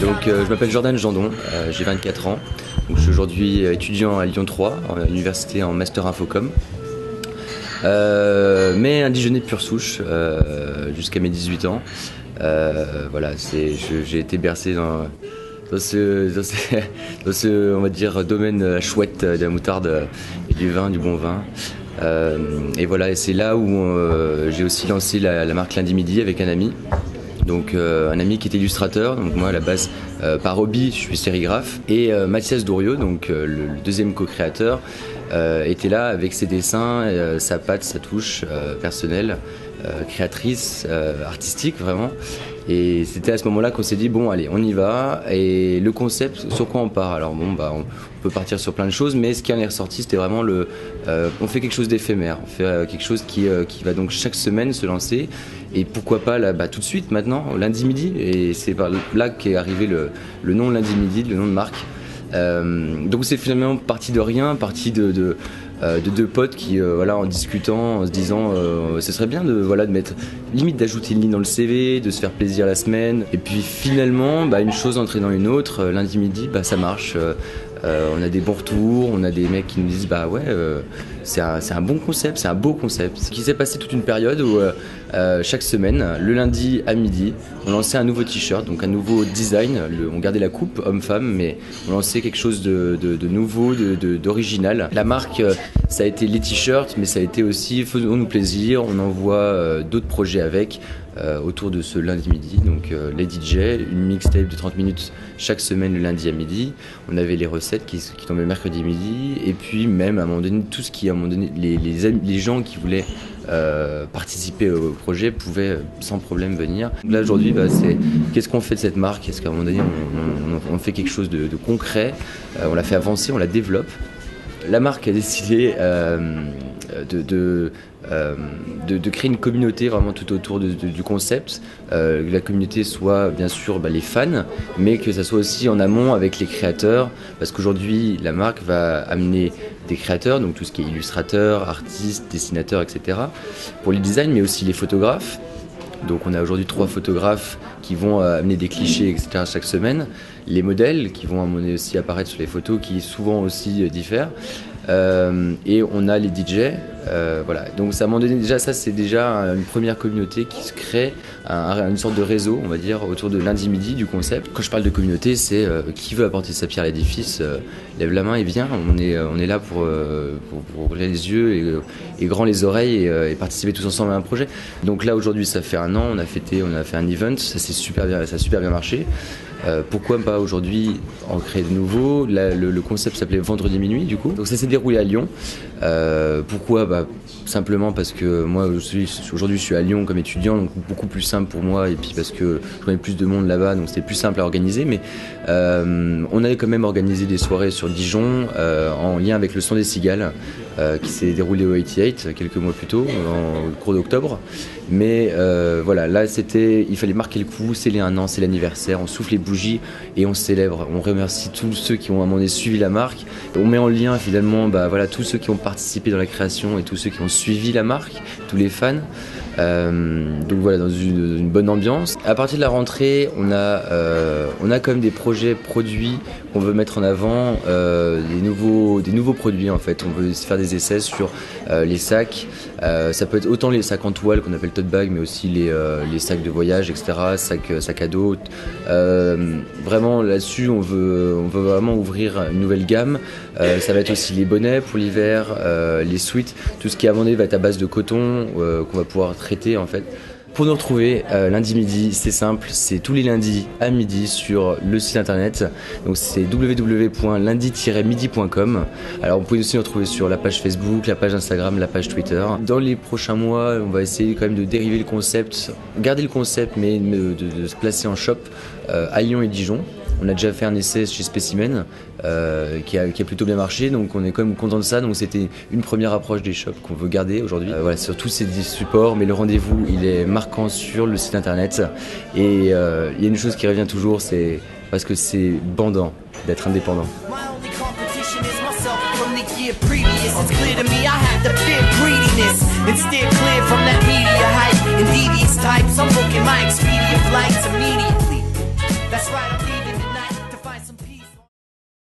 Donc je m'appelle Jordan Jandon, j'ai 24 ans. Donc, je suis aujourd'hui étudiant à Lyon 3, à l'université en Master Infocom. Mais un Dijonnais de pure souche jusqu'à mes 18 ans. Voilà, j'ai été bercé dans ce on va dire, domaine chouette de la moutarde et du vin, du bon vin. Et voilà, et c'est là où j'ai aussi lancé la marque Lundi Midi avec un ami. Donc un ami qui est illustrateur, donc moi à la base par hobby je suis sérigraphe, et Mathias Douriot, donc le deuxième co-créateur, était là avec ses dessins, sa patte, sa touche personnelle, créatrice, artistique vraiment. Et c'était à ce moment-là qu'on s'est dit bon allez on y va, et le concept sur quoi on part. Alors bon bah on peut partir sur plein de choses, mais ce qui en est ressorti c'était vraiment on fait quelque chose d'éphémère, on fait quelque chose qui va donc chaque semaine se lancer, et pourquoi pas là, tout de suite maintenant Lundi Midi, et c'est par là qu'est arrivé le nom Lundi Midi, le nom de marque. Donc c'est finalement parti de rien, parti de deux potes qui voilà, en discutant, en se disant ce serait bien de mettre, limite d'ajouter une ligne dans le CV, de se faire plaisir la semaine, et puis finalement une chose entraînant une autre, Lundi Midi ça marche. On a des bons retours, on a des mecs qui nous disent c'est un bon concept, c'est un beau concept. Ce qui s'est passé toute une période où chaque semaine, le lundi à midi, on lançait un nouveau t-shirt, donc un nouveau design. On gardait la coupe homme-femme, mais on lançait quelque chose de nouveau, d'original. La marque, ça a été les t-shirts, mais ça a été aussi faisons-nous plaisir, on envoie d'autres projets avec. Autour de ce lundi midi, donc les DJ, une mixtape de 30 minutes chaque semaine le lundi à midi. On avait les recettes qui tombaient le mercredi midi, et puis même à un moment donné tout ce qui à un moment donné les gens qui voulaient participer au projet pouvaient sans problème venir. Donc là aujourd'hui c'est qu'est-ce qu'on fait de cette marque, est-ce qu'à un moment donné on fait quelque chose de concret, on la fait avancer, on la développe. La marque a décidé de créer une communauté vraiment tout autour du concept. Que la communauté soit bien sûr les fans, mais que ça soit aussi en amont avec les créateurs, parce qu'aujourd'hui la marque va amener des créateurs, donc tout ce qui est illustrateurs, artistes, dessinateurs, etc. pour les designs, mais aussi les photographes. Donc on a aujourd'hui 3 photographes qui vont amener des clichés, etc. chaque semaine. Les modèles qui vont amener aussi apparaître sur les photos, qui souvent aussi diffèrent. Et on a les DJ. Voilà. Donc à un moment donné, déjà ça c'est déjà une première communauté qui se crée, une sorte de réseau, on va dire, autour de Lundi Midi, du concept. Quand je parle de communauté, c'est qui veut apporter sa pierre à l'édifice, lève la main et viens. On est là pour ouvrir les yeux et grand les oreilles et participer tous ensemble à un projet. Donc là aujourd'hui ça fait un an, on a fait un event, ça a super bien marché. Pourquoi pas aujourd'hui en créer de nouveau? Le concept s'appelait Vendredi Minuit du coup. Donc ça s'est déroulé à Lyon. Pourquoi? Simplement parce que moi aujourd'hui je suis à Lyon comme étudiant, donc beaucoup plus simple pour moi, et puis parce que je connais plus de monde là-bas, donc c'était plus simple à organiser. Mais on avait quand même organisé des soirées sur Dijon en lien avec le Son des Cigales qui s'est déroulé au 88 quelques mois plus tôt, au cours d'octobre. Mais voilà, là il fallait marquer le coup, c'est les 1 an, c'est l'anniversaire, on souffle les bougies et on célèbre, on remercie tous ceux qui ont à un moment donné suivi la marque. On met en lien finalement tous ceux qui ont participé dans la création et tous ceux qui ont suivi la marque, tous les fans. Donc voilà, dans une bonne ambiance. À partir de la rentrée, on a quand même des projets produits qu'on veut mettre en avant, des nouveaux produits en fait. On veut faire des essais sur les sacs. Ça peut être autant les sacs en toile qu'on appelle tote bag, mais aussi les sacs de voyage, etc. Sacs à dos. Vraiment là-dessus, on veut vraiment ouvrir une nouvelle gamme. Ça va être aussi les bonnets pour l'hiver, les sweats, tout ce qui à mon avis va être à base de coton qu'on va pouvoir traiter en fait. Pour nous retrouver lundi midi, c'est simple, c'est tous les lundis à midi sur le site internet. Donc c'est www.lundi-midi.com. Alors vous pouvez aussi nous retrouver sur la page Facebook, la page Instagram, la page Twitter. Dans les prochains mois, on va essayer quand même de dériver le concept, garder le concept, mais de se placer en shop à Lyon et Dijon. On a déjà fait un essai chez Specimen qui a plutôt bien marché, donc on est quand même content de ça. Donc c'était une première approche des shops qu'on veut garder aujourd'hui. Voilà, sur tous ces supports, mais le rendez-vous il est marquant sur le site internet. Et il y a une chose qui revient toujours, c'est parce que c'est bandant d'être indépendant. It's clear to me I have to fear greediness and steer clear from that media hype and devious types, I'm booking my experience.